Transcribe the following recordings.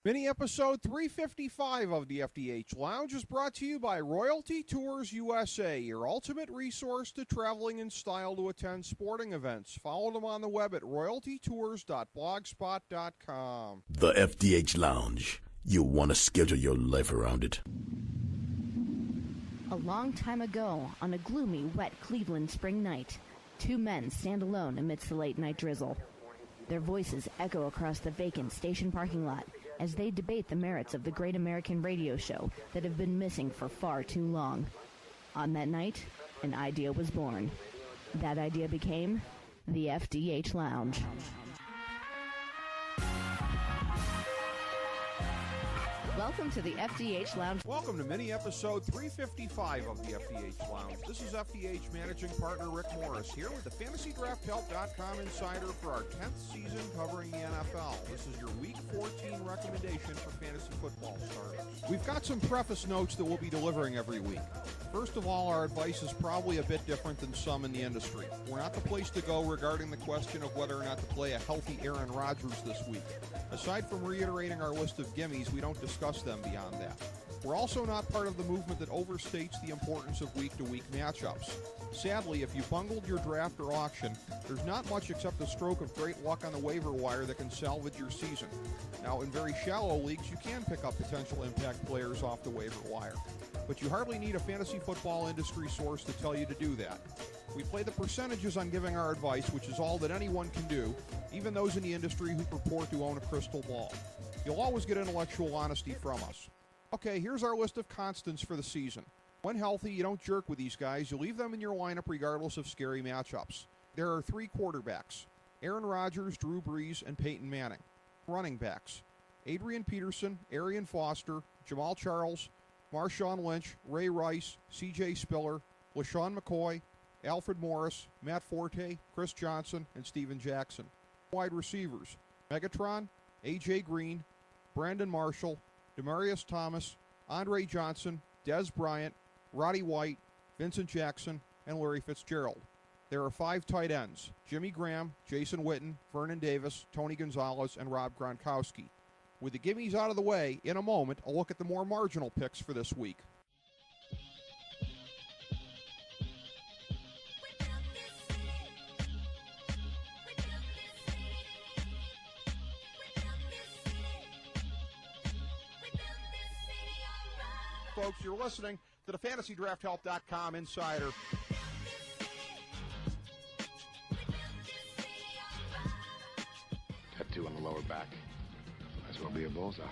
Mini episode 355 of the FDH Lounge is brought to you by Royalty Tours USA, your ultimate resource to traveling in style to attend sporting events. Follow them on the web at royaltytours.blogspot.com. The FDH Lounge. You'll want to schedule your life around it. A long time ago, on a gloomy, wet Cleveland spring night, two men stand alone amidst the late-night drizzle. Their voices echo across the vacant station parking lot as they debate the merits of the great American radio show that have been missing for far too long. On that night, an idea was born. That idea became the FDH Lounge. Welcome to the FDH Lounge. Welcome to mini episode 355 of the FDH Lounge. This is FDH managing partner Rick Morris here with the FantasyDraftHelp.com insider for our 10th season covering the NFL. This is your Week 14 recommendation for fantasy football starters. We've got some preface notes that we'll be delivering every week. First of all, our advice is probably a bit different than some in the industry. We're not the place to go regarding the question of whether or not to play a healthy Aaron Rodgers this week. Aside from reiterating our list of gimmies, we don't discuss them beyond that. We're also not part of the movement that overstates the importance of week-to-week matchups. Sadly, if you bungled your draft or auction, there's not much except a stroke of great luck on the waiver wire that can salvage your season. Now, in very shallow leagues, you can pick up potential impact players off the waiver wire, but you hardly need a fantasy football industry source to tell you to do that. We play the percentages on giving our advice, which is all that anyone can do, even those in the industry who purport to own a crystal ball. You'll always get intellectual honesty from us. Okay, here's our list of constants for the season. When healthy, you don't jerk with these guys. You leave them in your lineup regardless of scary matchups. There are three quarterbacks: Aaron Rodgers, Drew Brees, and Peyton Manning. Running backs: Adrian Peterson, Arian Foster, Jamal Charles, Marshawn Lynch, Ray Rice, C.J. Spiller, LaShawn McCoy, Alfred Morris, Matt Forte, Chris Johnson, and Steven Jackson. Wide receivers: Megatron, A.J. Green, Brandon Marshall, Demaryius Thomas, Andre Johnson, Dez Bryant, Roddy White, Vincent Jackson, and Larry Fitzgerald. There are five tight ends: Jimmy Graham, Jason Witten, Vernon Davis, Tony Gonzalez, and Rob Gronkowski. With the gimmies out of the way, in a moment, a look at the more marginal picks for this week. Folks, you're listening to the FantasyDraftHelp.com insider. Tattoo on the lower back. Might as well be a bullseye.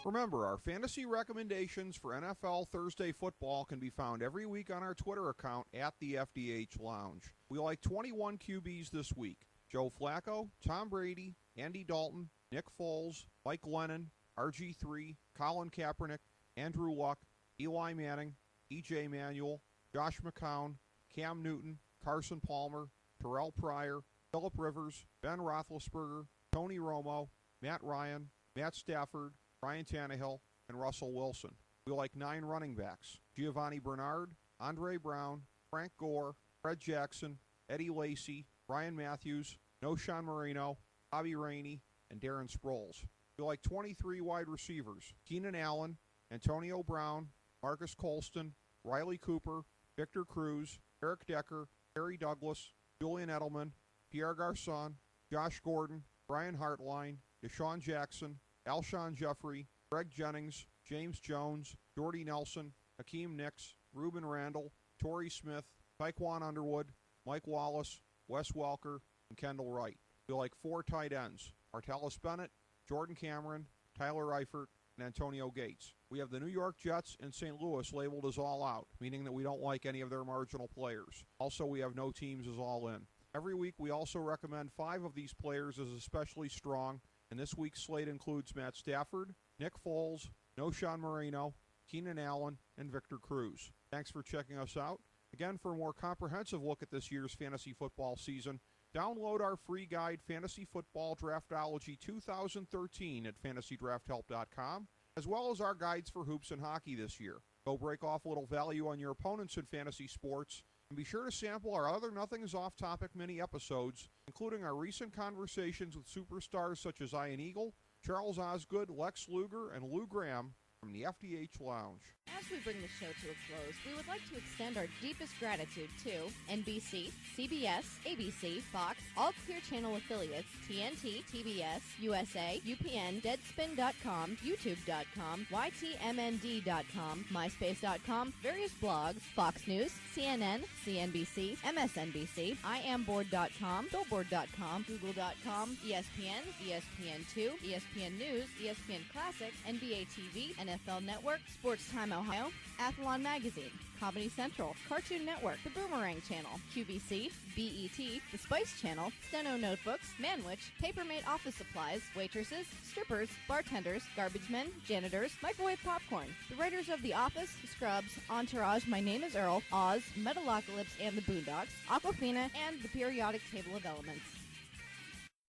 Remember, our fantasy recommendations for NFL Thursday football can be found every week on our Twitter account at the FDH Lounge. We like 21 QBs this week: Joe Flacco, Tom Brady, Andy Dalton, Nick Foles, Mike Lennon, RG3, Colin Kaepernick, Andrew Luck, Eli Manning, E.J. Manuel, Josh McCown, Cam Newton, Carson Palmer, Terrell Pryor, Phillip Rivers, Ben Roethlisberger, Tony Romo, Matt Ryan, Matt Stafford, Ryan Tannehill, and Russell Wilson. We like 9 running backs: Giovanni Bernard, Andre Brown, Frank Gore, Fred Jackson, Eddie Lacy, Ryan Matthews, Noshawn Marino, Bobby Rainey, and Darren Sproles. We like 23 wide receivers: Keenan Allen, Antonio Brown, Marcus Colston, Riley Cooper, Victor Cruz, Eric Decker, Harry Douglas, Julian Edelman, Pierre Garçon, Josh Gordon, Brian Hartline, Deshaun Jackson, Alshon Jeffrey, Greg Jennings, James Jones, Jordy Nelson, Hakeem Nicks, Reuben Randall, Torrey Smith, Tyquan Underwood, Mike Wallace, Wes Welker, and Kendall Wright. We like 4 tight ends: Martellus Bennett, Jordan Cameron, Tyler Eifert, and Antonio Gates. We have the New York Jets and St. Louis labeled as all out, meaning that we don't like any of their marginal players. Also, we have no teams as all in. Every week, we also recommend 5 of these players as especially strong, and this week's slate includes Matt Stafford, Nick Foles, Noshawn Marino, Keenan Allen, and Victor Cruz. Thanks for checking us out. Again, for a more comprehensive look at this year's fantasy football season, download our free guide, Fantasy Football Draftology 2013 at FantasyDraftHelp.com, as well as our guides for hoops and hockey this year. Go break off a little value on your opponents in fantasy sports. And be sure to sample our other Nothing's Off Topic mini episodes, including our recent conversations with superstars such as Ian Eagle, Charles Osgood, Lex Luger, and Lou Graham from the FDH Lounge. As we bring the show to a close, we would like to extend our deepest gratitude to NBC, CBS, ABC, Fox, all Clear Channel affiliates, TNT, TBS, USA, UPN, Deadspin.com, YouTube.com, YTMND.com, MySpace.com, various blogs, Fox News, CNN, CNBC, MSNBC, IamBoard.com, Billboard.com, Google.com, ESPN, ESPN2, ESPN News, ESPN Classic, NBA TV, NFL Network, Sports Time Ohio, Athlon Magazine, Comedy Central, Cartoon Network, The Boomerang Channel, QVC, BET, The Spice Channel, Steno Notebooks, Manwich, Papermate Office Supplies, waitresses, strippers, bartenders, garbage men, janitors, microwave popcorn, the writers of The Office, Scrubs, Entourage, My Name is Earl, Oz, Metalocalypse and the Boondocks, Aquafina, and the Periodic Table of Elements.